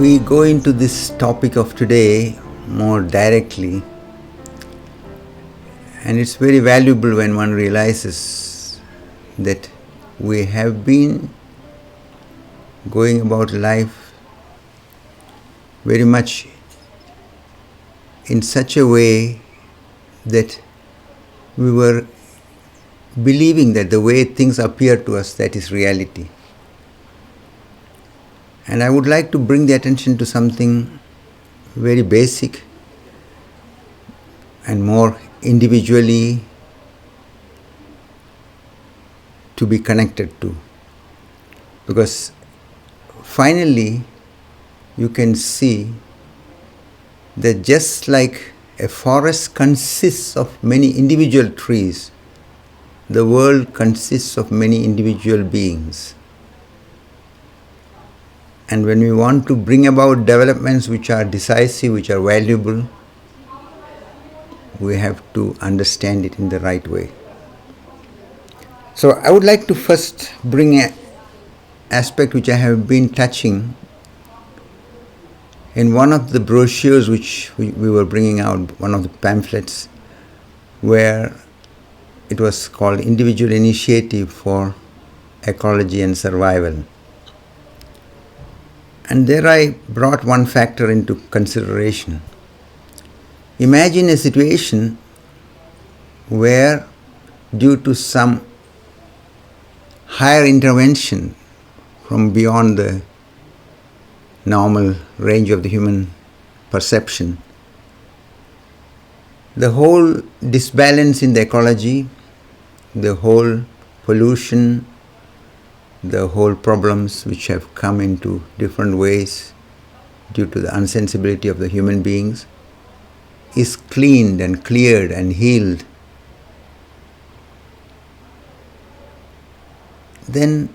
we go into this topic of today more directly, and it's very valuable when one realizes that we have been going about life very much in such a way that we were believing that the way things appear to us, that is reality. And I would like to bring the attention to something very basic and more individually to be connected to. Because finally you can see that just like a forest consists of many individual trees, the world consists of many individual beings. And when we want to bring about developments which are decisive, which are valuable, we have to understand it in the right way. So I would like to first bring an aspect which I have been touching in one of the brochures which we were bringing out, one of the pamphlets, where it was called Individual Initiative for Ecology and Survival. And there I brought one factor into consideration. Imagine a situation where, due to some higher intervention from beyond the normal range of the human perception, the whole disbalance in the ecology, the whole pollution, the whole problems which have come into different ways due to the insensibility of the human beings, is cleaned and cleared and healed, then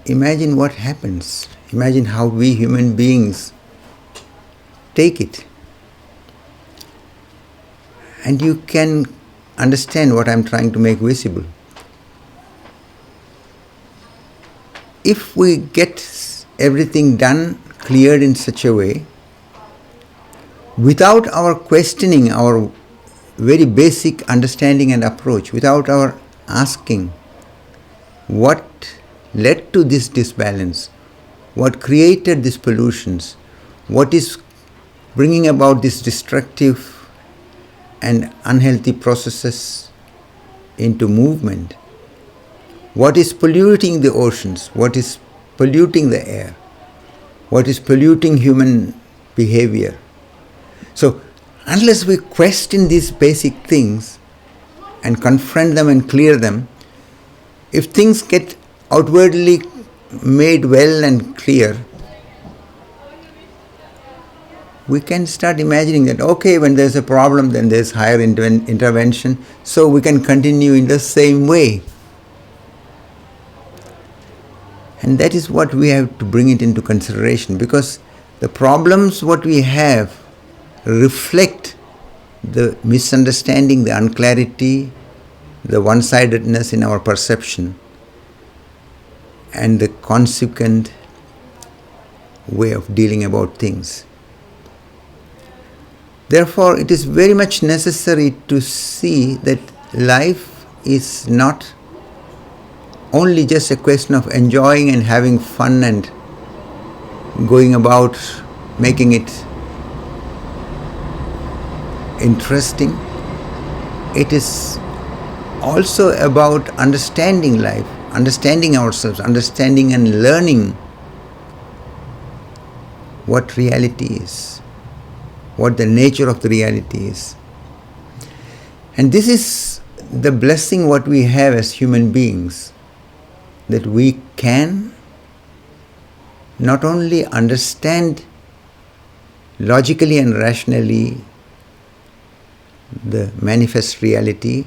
imagine what happens. Imagine how we human beings take it. And you can understand what I'm trying to make visible. If we get everything done, cleared in such a way, without our questioning our very basic understanding and approach, without our asking what led to this disbalance, what created these pollutions, what is bringing about these destructive and unhealthy processes into movement, what is polluting the oceans, what is polluting the air, what is polluting human behavior. So unless we question these basic things and confront them and clear them, if things get outwardly made well and clear, we can start imagining that, okay, when there's a problem, then there's higher intervention, so we can continue in the same way. And that is what we have to bring it into consideration, because the problems what we have reflect the misunderstanding, the unclarity, the one-sidedness in our perception, and the consequent way of dealing about things. Therefore, it is very much necessary to see that life is not only just a question of enjoying and having fun and going about making it interesting. It is also about understanding life, understanding ourselves, understanding and learning what reality is, what the nature of the reality is. And this is the blessing what we have as human beings, that we can not only understand logically and rationally the manifest reality,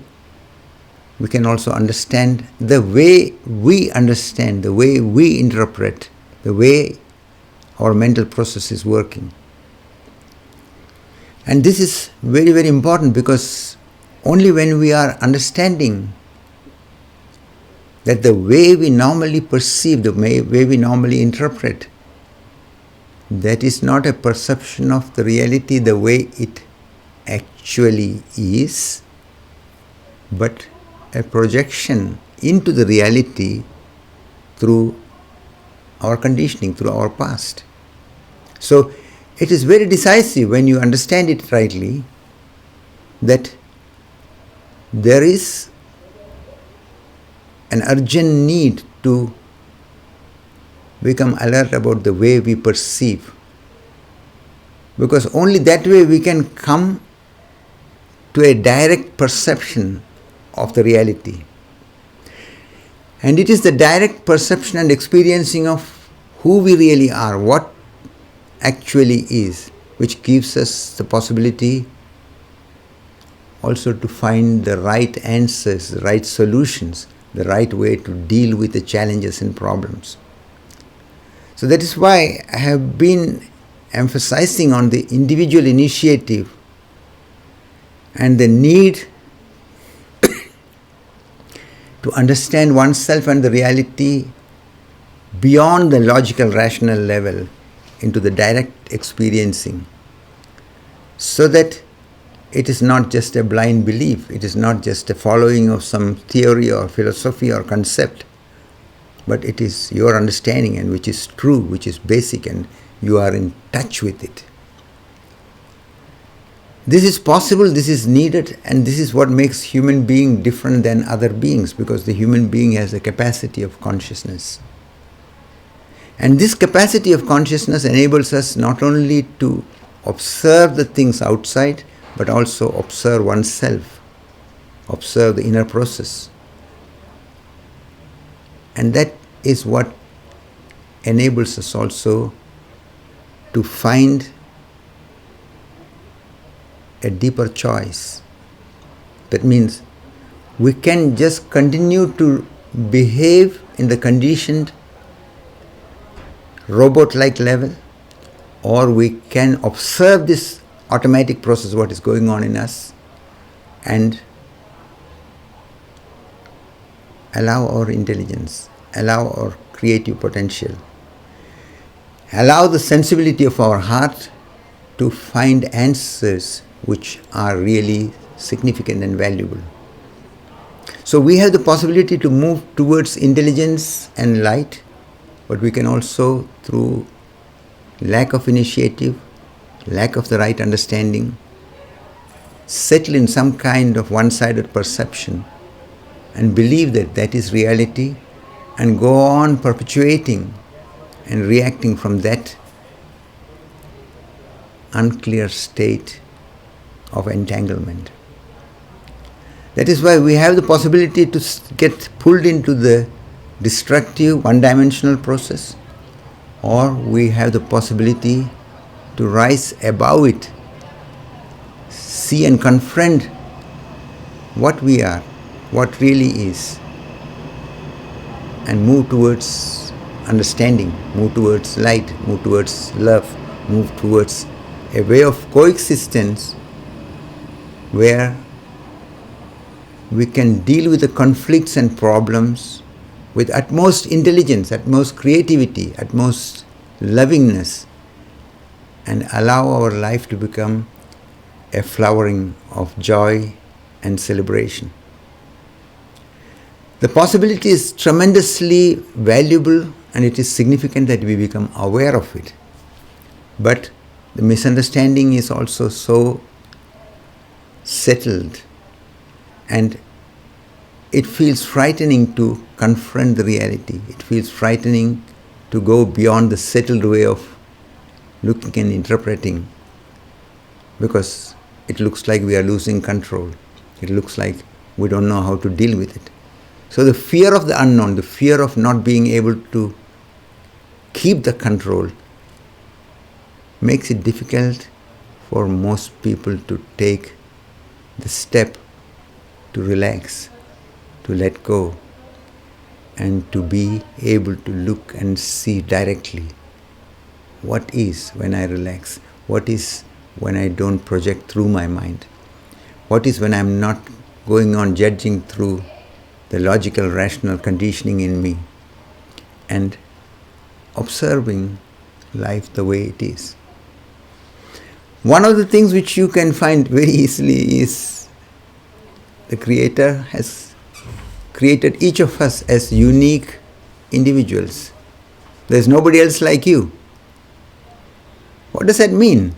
we can also understand the way we understand, the way we interpret, the way our mental process is working. And this is very, very important, because only when we are understanding that the way we normally perceive, the way we normally interpret that is not a perception of the reality the way it actually is, but a projection into the reality through our conditioning, through our past. So it is very decisive when you understand it rightly that there is an urgent need to become alert about the way we perceive, because only that way we can come to a direct perception of the reality. And it is the direct perception and experiencing of who we really are, what actually is, which gives us the possibility also to find the right answers, the right solutions, the right way to deal with the challenges and problems. So that is why I have been emphasizing on the individual initiative and the need to understand oneself and the reality beyond the logical rational level into the direct experiencing, so that it is not just a blind belief, it is not just a following of some theory or philosophy or concept, but it is your understanding, and which is true, which is basic, and you are in touch with it. This is possible, this is needed, and this is what makes human being different than other beings, because the human being has a capacity of consciousness. And this capacity of consciousness enables us not only to observe the things outside, but also observe oneself, observe the inner process. And that is what enables us also to find a deeper choice. That means we can just continue to behave in the conditioned robot-like level, or we can observe this automatic process, what is going on in us, and allow our intelligence, allow our creative potential, allow the sensibility of our heart to find answers which are really significant and valuable. So we have the possibility to move towards intelligence and light, but we can also, through lack of initiative, lack of the right understanding, settle in some kind of one-sided perception and believe that that is reality, and go on perpetuating and reacting from that unclear state of entanglement. That is why we have the possibility to get pulled into the destructive one-dimensional process, or we have the possibility to rise above it, see and confront what we are, what really is, and move towards understanding, move towards light, move towards love, move towards a way of coexistence where we can deal with the conflicts and problems with utmost intelligence, utmost creativity, utmost lovingness, and allow our life to become a flowering of joy and celebration. The possibility is tremendously valuable, and it is significant that we become aware of it. But the misunderstanding is also so settled, and it feels frightening to confront the reality. It feels frightening to go beyond the settled way of looking and interpreting, because it looks like we are losing control. It looks like we don't know how to deal with it. So the fear of the unknown, the fear of not being able to keep the control, makes it difficult for most people to take the step to relax, to let go, and to be able to look and see directly what is when I relax, what is when I don't project through my mind, what is when I'm not going on judging through the logical, rational conditioning in me, and observing life the way it is. One of the things which you can find very easily is the Creator has created each of us as unique individuals. There's nobody else like you. What does that mean?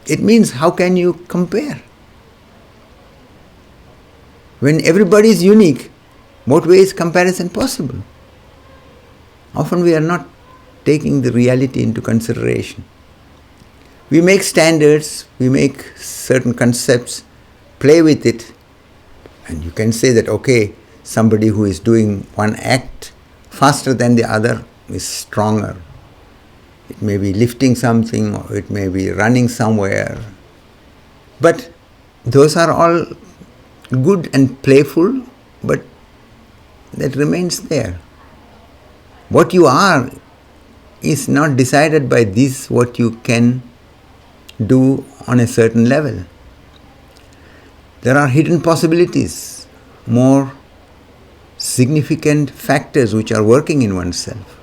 It means, how can you compare? When everybody is unique, what way is comparison possible? Often we are not taking the reality into consideration. We make standards, we make certain concepts, play with it, and you can say that, okay, somebody who is doing one act faster than the other is stronger. It may be lifting something, or it may be running somewhere. But those are all good and playful, but that remains there. What you are is not decided by this, what you can do on a certain level. There are hidden possibilities, more significant factors which are working in oneself.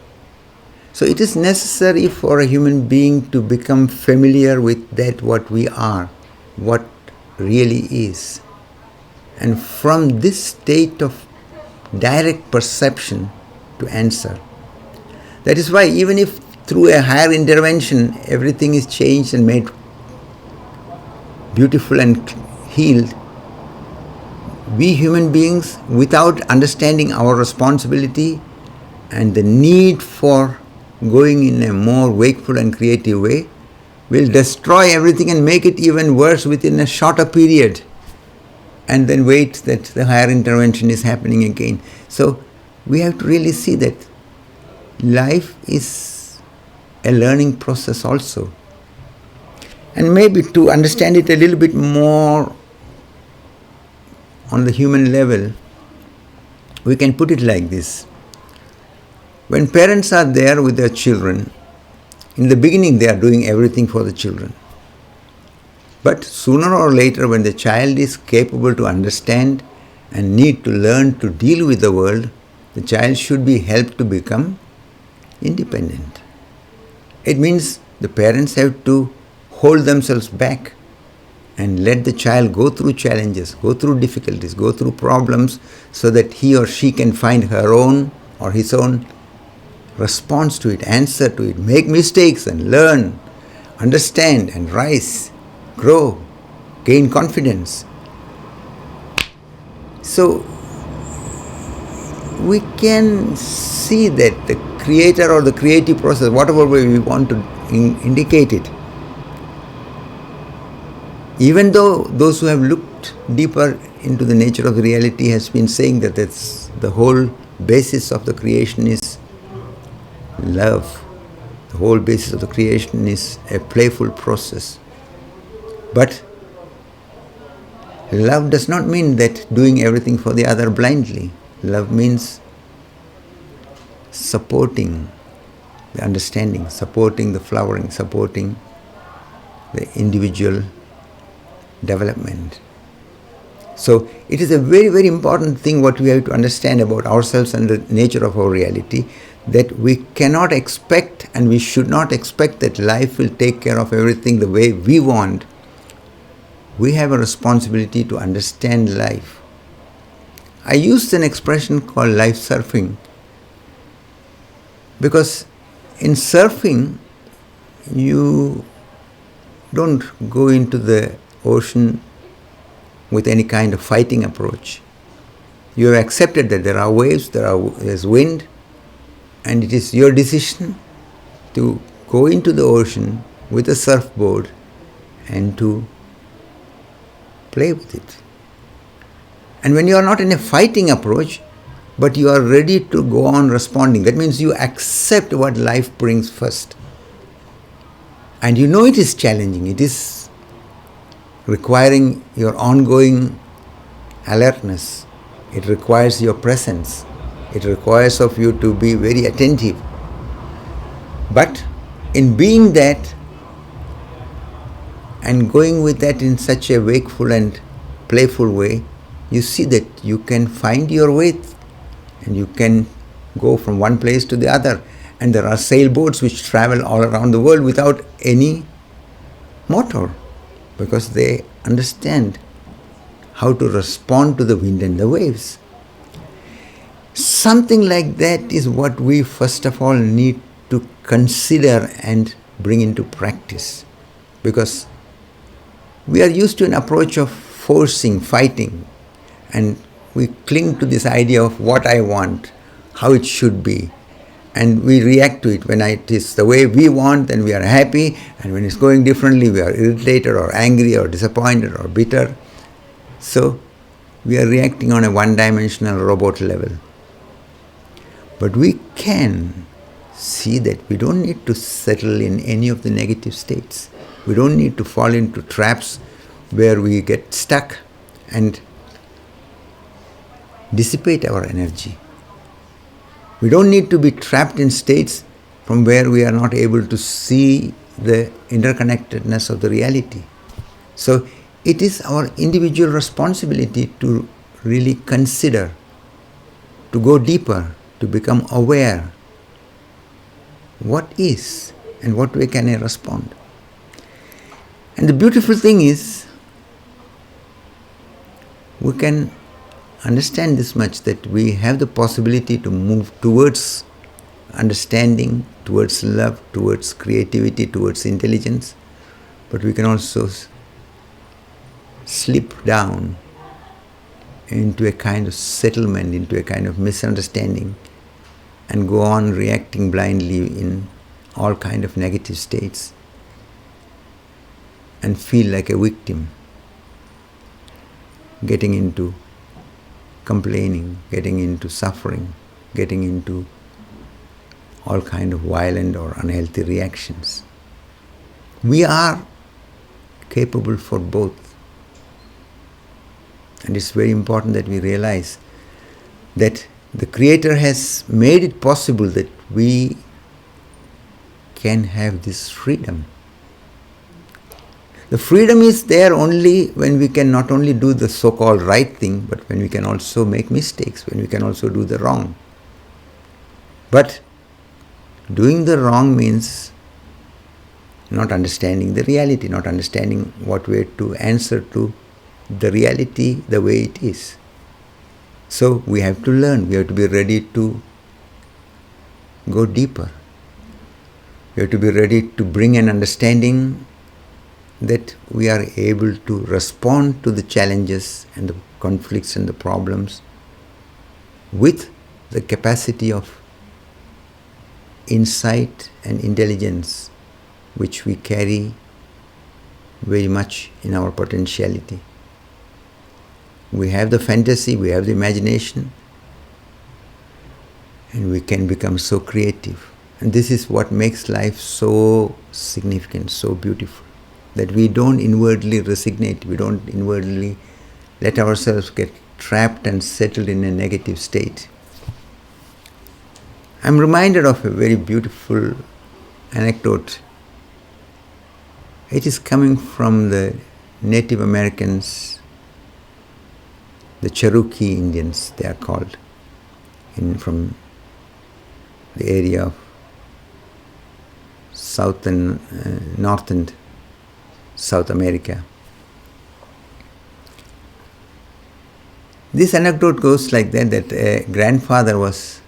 So it is necessary for a human being to become familiar with that what we are, what really is. And from this state of direct perception to answer. That is why even if through a higher intervention everything is changed and made beautiful and healed, we human beings, without understanding our responsibility and the need for going in a more wakeful and creative way, will destroy everything and make it even worse within a shorter period, and then wait that the higher intervention is happening again. So we have to really see that life is a learning process also. And maybe to understand it a little bit more on the human level, we can put it like this. When parents are there with their children, in the beginning they are doing everything for the children. But sooner or later, when the child is capable to understand and need to learn to deal with the world, the child should be helped to become independent. It means the parents have to hold themselves back and let the child go through challenges, go through difficulties, go through problems, so that he or she can find her own or his own response to it, answer to it, make mistakes and learn, understand and rise, grow, gain confidence. So we can see that the Creator or the creative process, whatever way we want to indicate it, even though those who have looked deeper into the nature of the reality has been saying that it's the whole basis of the creation is love. The whole basis of the creation is a playful process. But love does not mean that doing everything for the other blindly. Love means supporting the understanding, supporting the flowering, supporting the individual development. So it is a very, very important thing what we have to understand about ourselves and the nature of our reality, that we cannot expect and we should not expect that life will take care of everything the way we want. We have a responsibility to understand life. I used an expression called life surfing because in surfing you don't go into the ocean with any kind of fighting approach. You have accepted that there are waves, there's wind, and it is your decision to go into the ocean with a surfboard and to play with it. And when you are not in a fighting approach, but you are ready to go on responding, that means you accept what life brings first. And you know it is challenging, it is requiring your ongoing alertness, it requires your presence, it requires of you to be very attentive. But in being that and going with that in such a wakeful and playful way, you see that you can find your way and you can go from one place to the other. And there are sailboats which travel all around the world without any motor, because they understand how to respond to the wind and the waves. Something like that is what we first of all need to consider and bring into practice, because we are used to an approach of forcing, fighting, and we cling to this idea of what I want, how it should be, and we react to it. When it is the way we want, then we are happy, and when it's going differently, we are irritated or angry or disappointed or bitter. So we are reacting on a one-dimensional robot level. But we can see that we don't need to settle in any of the negative states. We don't need to fall into traps where we get stuck and dissipate our energy. We don't need to be trapped in states from where we are not able to see the interconnectedness of the reality. So it is our individual responsibility to really consider, to go deeper, to become aware what is and what way can I respond. And the beautiful thing is, we can understand this much, that we have the possibility to move towards understanding, towards love, towards creativity, towards intelligence, but we can also slip down into a kind of settlement, into a kind of misunderstanding, and go on reacting blindly in all kind of negative states and feel like a victim, getting into complaining, getting into suffering, getting into all kind of violent or unhealthy reactions. We are capable for both. And it's very important that we realize that the Creator has made it possible that we can have this freedom. The freedom is there only when we can not only do the so-called right thing, but when we can also make mistakes, when we can also do the wrong. But doing the wrong means not understanding the reality, not understanding what way to answer to the reality the way it is. So we have to learn, we have to be ready to go deeper. We have to be ready to bring an understanding that we are able to respond to the challenges and the conflicts and the problems with the capacity of insight and intelligence which we carry very much in our potentiality. We have the fantasy, we have the imagination, and we can become so creative. And this is what makes life so significant, so beautiful, that we don't inwardly resignate, we don't inwardly let ourselves get trapped and settled in a negative state. I'm reminded of a very beautiful anecdote. It is coming from the Native Americans, the Cherokee Indians, they are called, from the area of South and North and South America. This anecdote goes like that a grandfather was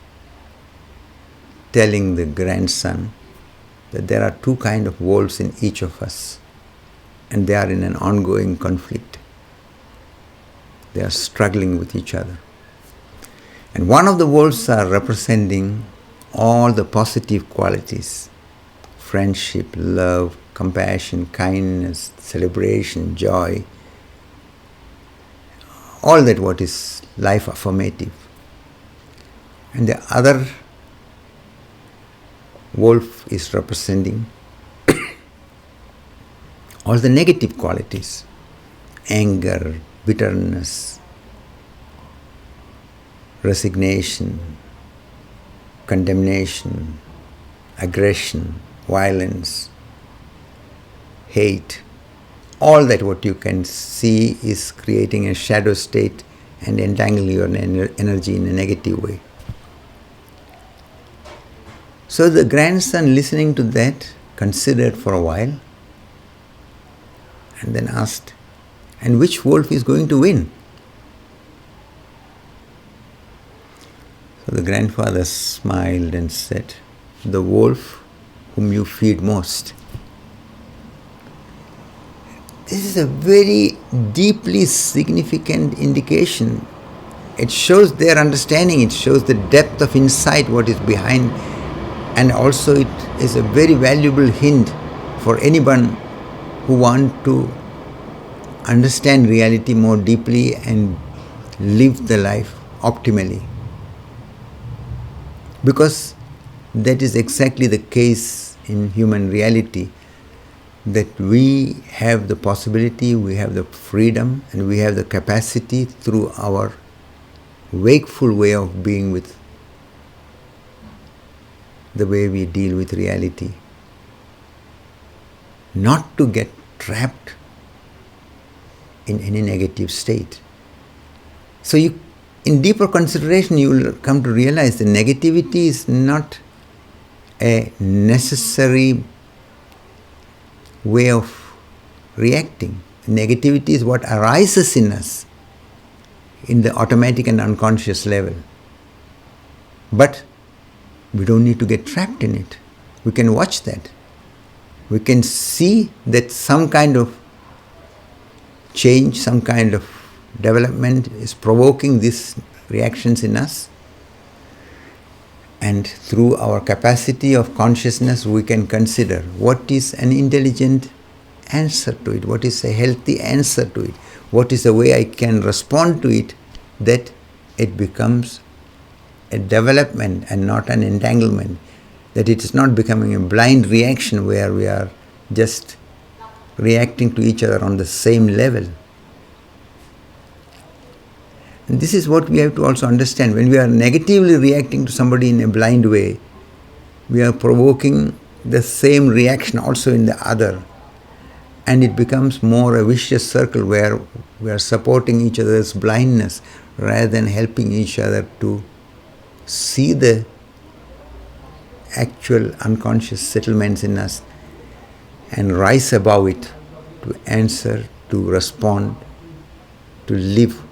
telling the grandson that there are two kinds of wolves in each of us, and they are in an ongoing conflict. They are struggling with each other. And one of the wolves are representing all the positive qualities: friendship, love, compassion, kindness, celebration, joy, all that what is life affirmative. And the other wolf is representing all the negative qualities: anger, bitterness, resignation, condemnation, aggression, violence, hate. All that what you can see is creating a shadow state and entangling your energy in a negative way. So the grandson, listening to that, considered for a while and then asked, and which wolf is going to win? So the grandfather smiled and said, the wolf whom you feed most. This is a very deeply significant indication. It shows their understanding, it shows the depth of insight, what is behind, and also it is a very valuable hint for anyone who want to understand reality more deeply and live the life optimally. Because that is exactly the case in human reality, that we have the possibility, we have the freedom, and we have the capacity through our wakeful way of being with the way we deal with reality, not to get trapped in any negative state. So in deeper consideration, you will come to realize that negativity is not a necessary way of reacting. Negativity is what arises in us in the automatic and unconscious level. But we don't need to get trapped in it. We can watch that. We can see that some kind of change, some kind of development is provoking these reactions in us. And through our capacity of consciousness, we can consider what is an intelligent answer to it, what is a healthy answer to it, what is the way I can respond to it, that it becomes a development and not an entanglement, that it is not becoming a blind reaction where we are just reacting to each other on the same level. And this is what we have to also understand. When we are negatively reacting to somebody in a blind way, we are provoking the same reaction also in the other. And it becomes more a vicious circle where we are supporting each other's blindness rather than helping each other to see the actual unconscious settlements in us and rise above it to answer, to respond, to live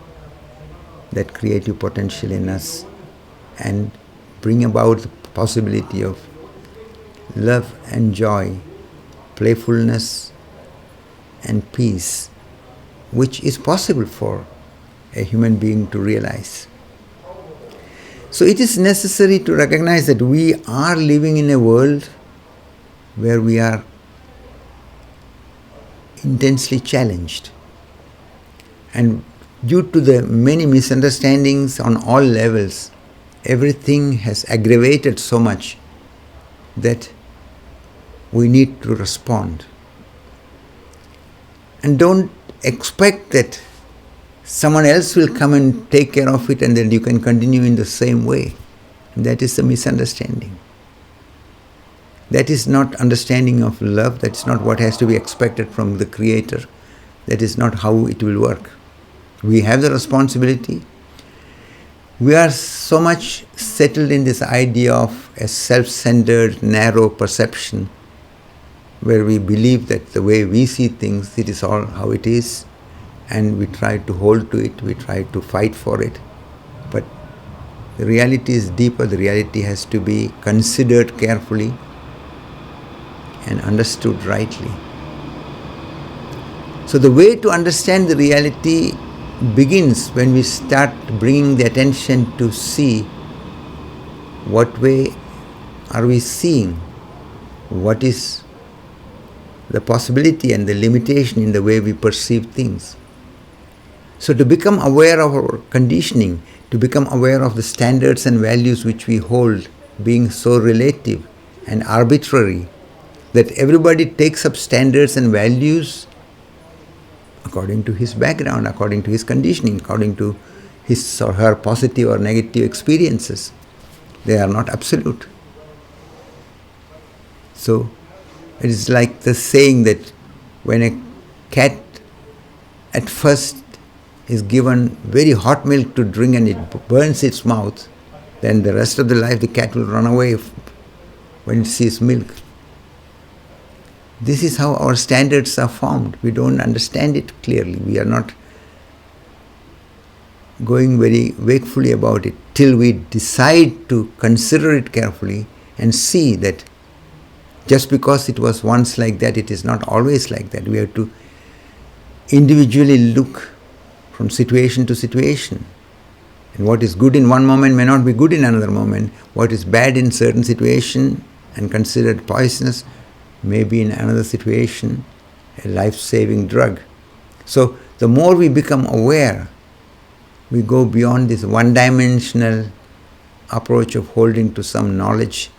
that creative potential in us and bring about the possibility of love and joy, playfulness and peace, which is possible for a human being to realize. So it is necessary to recognize that we are living in a world where we are intensely challenged. And due to the many misunderstandings on all levels, everything has aggravated so much that we need to respond. And don't expect that someone else will come and take care of it and then you can continue in the same way. That is the misunderstanding. That is not understanding of love. That is not what has to be expected from the Creator. That is not how it will work. We have the responsibility. We are so much settled in this idea of a self-centered, narrow perception where we believe that the way we see things, it is all how it is, and we try to hold to it, we try to fight for it. But the reality is deeper. The reality has to be considered carefully and understood rightly. So the way to understand the reality begins when we start bringing the attention to see what way are we seeing, what is the possibility and the limitation in the way we perceive things. So to become aware of our conditioning, to become aware of the standards and values which we hold being so relative and arbitrary, that everybody takes up standards and values according to his background, according to his conditioning, according to his or her positive or negative experiences. They are not absolute. So it is like the saying that when a cat at first is given very hot milk to drink and it burns its mouth, then the rest of the life the cat will run away when it sees milk. This is how our standards are formed. We don't understand it clearly. We are not going very wakefully about it till we decide to consider it carefully and see that just because it was once like that, it is not always like that. We have to individually look from situation to situation. And what is good in one moment may not be good in another moment. What is bad in certain situation and considered poisonous may be in another situation a life-saving drug. So the more we become aware, we go beyond this one-dimensional approach of holding to some knowledge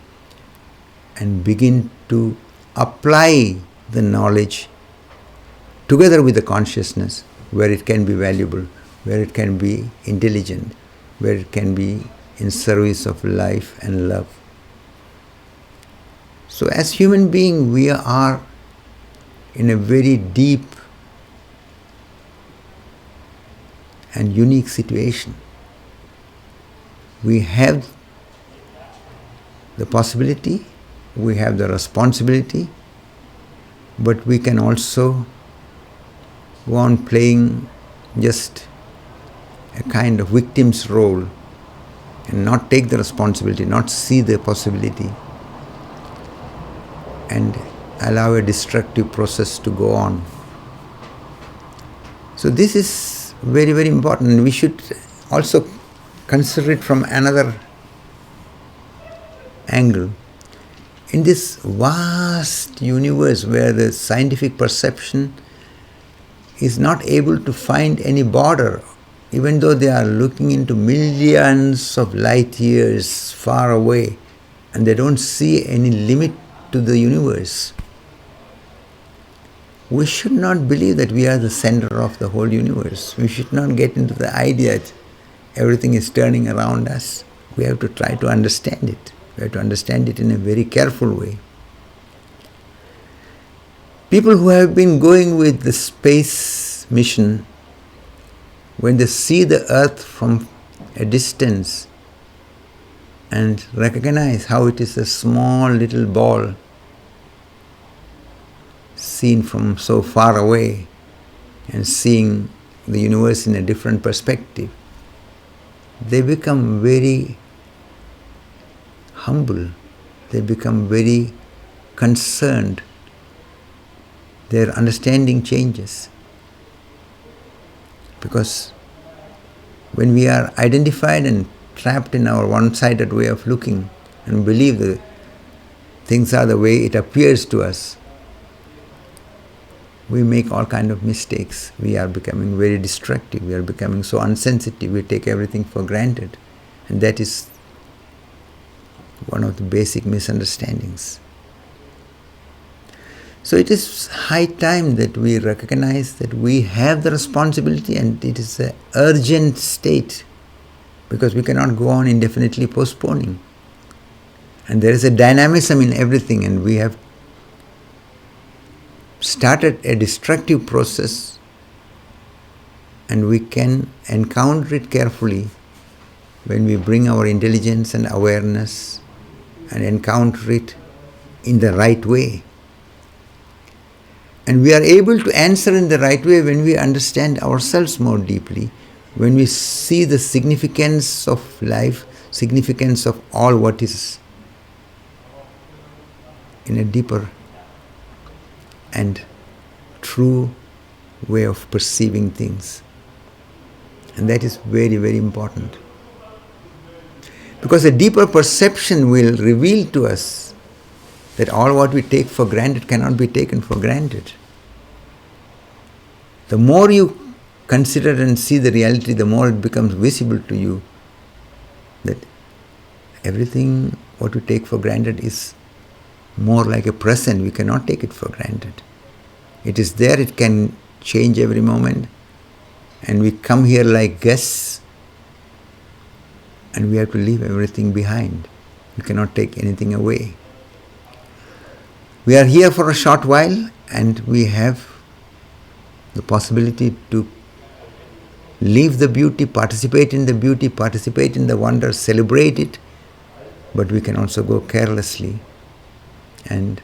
and begin to apply the knowledge together with the consciousness where it can be valuable, where it can be intelligent, where it can be in service of life and love. So as human beings, we are in a very deep and unique situation. We have the possibility, we have the responsibility, but we can also go on playing just a kind of victim's role and not take the responsibility, not see the possibility, and allow a destructive process to go on. So this is very, very important. We should also consider it from another angle. In this vast universe where the scientific perception is not able to find any border, even though they are looking into millions of light years far away, and they don't see any limit to the universe. We should not believe that we are the center of the whole universe. We should not get into the idea that everything is turning around us. We have to try to understand it. We have to understand it in a very careful way. People who have been going with the space mission, when they see the earth from a distance and recognize how it is a small little ball seen from so far away and seeing the universe in a different perspective, they become very humble, they become very concerned, their understanding changes. Because when we are identified and trapped in our one-sided way of looking and believe that things are the way it appears to us, we make all kinds of mistakes. We are becoming very destructive. We are becoming so insensitive. We take everything for granted. And that is one of the basic misunderstandings. So it is high time that we recognize that we have the responsibility, and it is an urgent state, because we cannot go on indefinitely postponing. And there is a dynamism in everything, and we have started a destructive process, and we can encounter it carefully when we bring our intelligence and awareness and encounter it in the right way. And we are able to answer in the right way when we understand ourselves more deeply, when we see the significance of life, significance of all what is in a deeper and true way of perceiving things. And that is very, very important. Because a deeper perception will reveal to us that all what we take for granted cannot be taken for granted. The more you consider and see the reality, the more it becomes visible to you that everything what we take for granted is more like a present. We cannot take it for granted. It is there, it can change every moment, and we come here like guests, and we have to leave everything behind. We cannot take anything away. We are here for a short while, and we have the possibility to live the beauty, participate in the wonder, celebrate it, but we can also go carelessly and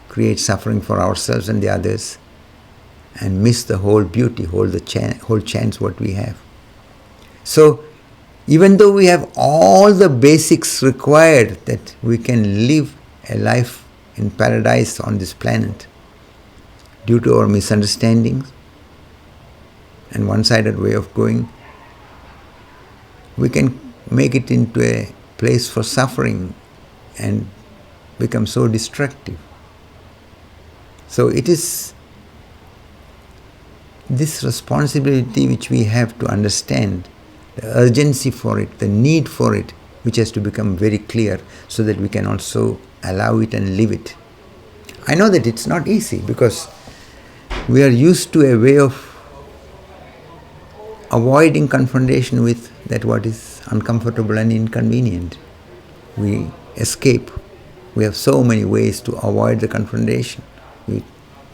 create suffering for ourselves and the others, and miss the whole beauty, whole chance what we have. So, even though we have all the basics required that we can live a life in paradise on this planet, due to our misunderstandings and one-sided way of going, we can make it into a place for suffering and become so destructive. So it is this responsibility which we have to understand, the urgency for it, the need for it, which has to become very clear so that we can also allow it and live it. I know that it's not easy because we are used to a way of avoiding confrontation with that what is uncomfortable and inconvenient. We escape. We have so many ways to avoid the confrontation. We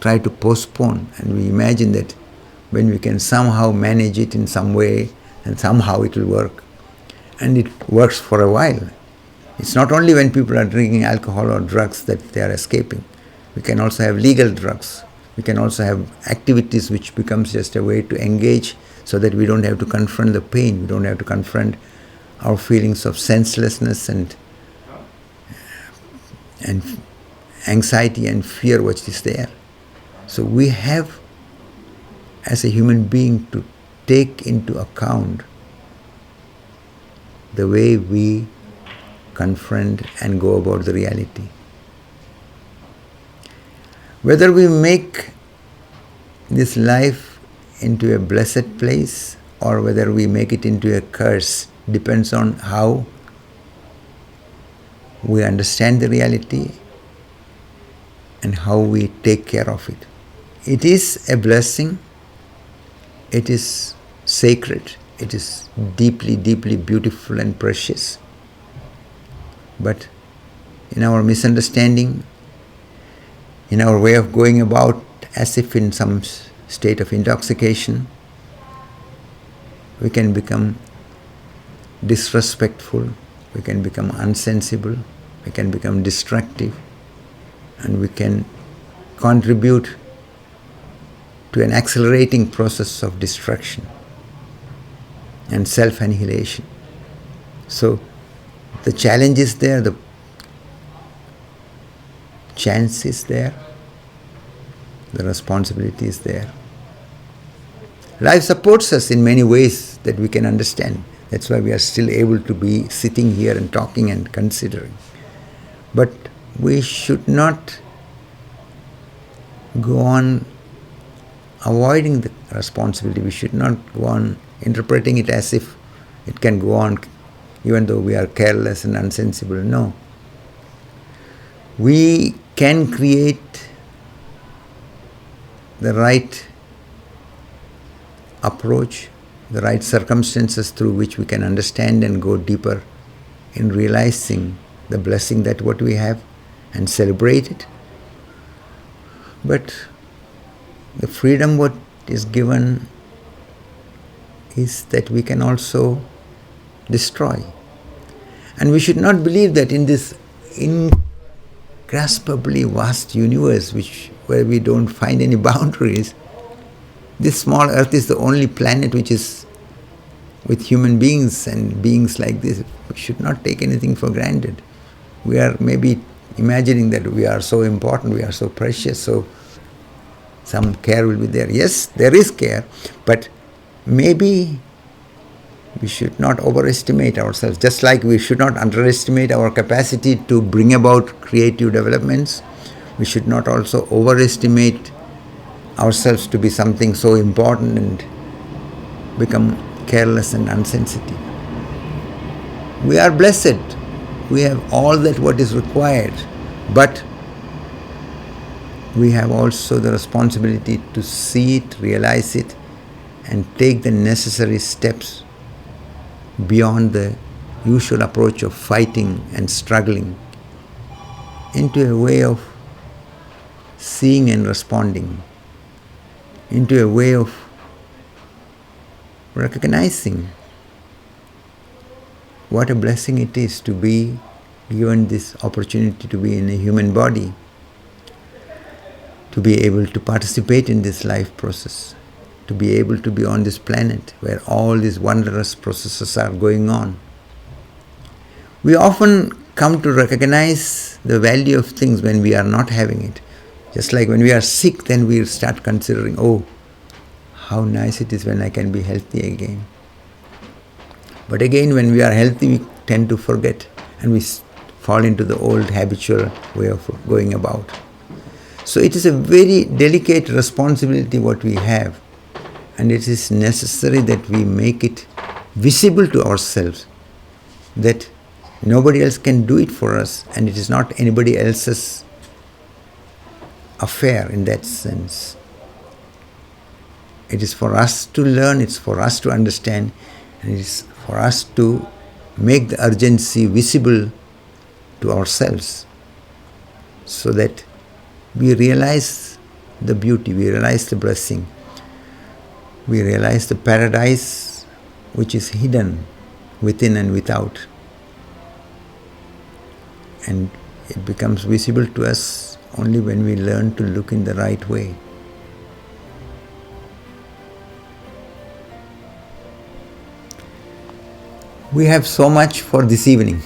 try to postpone, and we imagine that when we can somehow manage it in some way, and somehow it will work. And it works for a while. It's not only when people are drinking alcohol or drugs that they are escaping. We can also have legal drugs. We can also have activities which becomes just a way to engage so that we don't have to confront the pain. We don't have to confront our feelings of senselessness and anxiety and fear which is there. So we have, as a human being, to take into account the way we confront and go about the reality. Whether we make this life into a blessed place or whether we make it into a curse depends on how we understand the reality and how we take care of it. It is a blessing. It is sacred. It is deeply, deeply beautiful and precious. But in our misunderstanding, in our way of going about as if in some state of intoxication, we can become disrespectful, we can become unsensible, we can become destructive, and we can contribute to an accelerating process of destruction and self-annihilation. So the challenge is there, the chance is there, the responsibility is there. Life supports us in many ways that we can understand. That's why we are still able to be sitting here and talking and considering. But we should not go on avoiding the responsibility. We should not go on interpreting it as if it can go on even though we are careless and unsensible. No. We can create the right approach, the right circumstances through which we can understand and go deeper in realizing the blessing that what we have and celebrate it. But the freedom what is given is that we can also destroy. And we should not believe that in this ingraspably vast universe where we don't find any boundaries, this small earth is the only planet which is with human beings and beings like this. We should not take anything for granted. We are maybe imagining that we are so important, we are so precious, so some care will be there. Yes, there is care, but maybe we should not overestimate ourselves, just like we should not underestimate our capacity to bring about creative developments. We should not also overestimate ourselves to be something so important and become careless and unsensitive. We are blessed. We have all that what is required, but we have also the responsibility to see it, realize it, and take the necessary steps beyond the usual approach of fighting and struggling into a way of seeing and responding, into a way of recognizing what a blessing it is to be given this opportunity to be in a human body, to be able to participate in this life process, to be able to be on this planet where all these wondrous processes are going on. We often come to recognize the value of things when we are not having it. Just like when we are sick, then we start considering, oh, how nice it is when I can be healthy again. But again, when we are healthy, we tend to forget and we fall into the old habitual way of going about. So it is a very delicate responsibility what we have, and it is necessary that we make it visible to ourselves that nobody else can do it for us, and it is not anybody else's affair in that sense. It is for us to learn, it's for us to understand, and it is for us to make the urgency visible to ourselves so that we realize the beauty, we realize the blessing, we realize the paradise which is hidden within and without. And it becomes visible to us only when we learn to look in the right way. We have so much for this evening.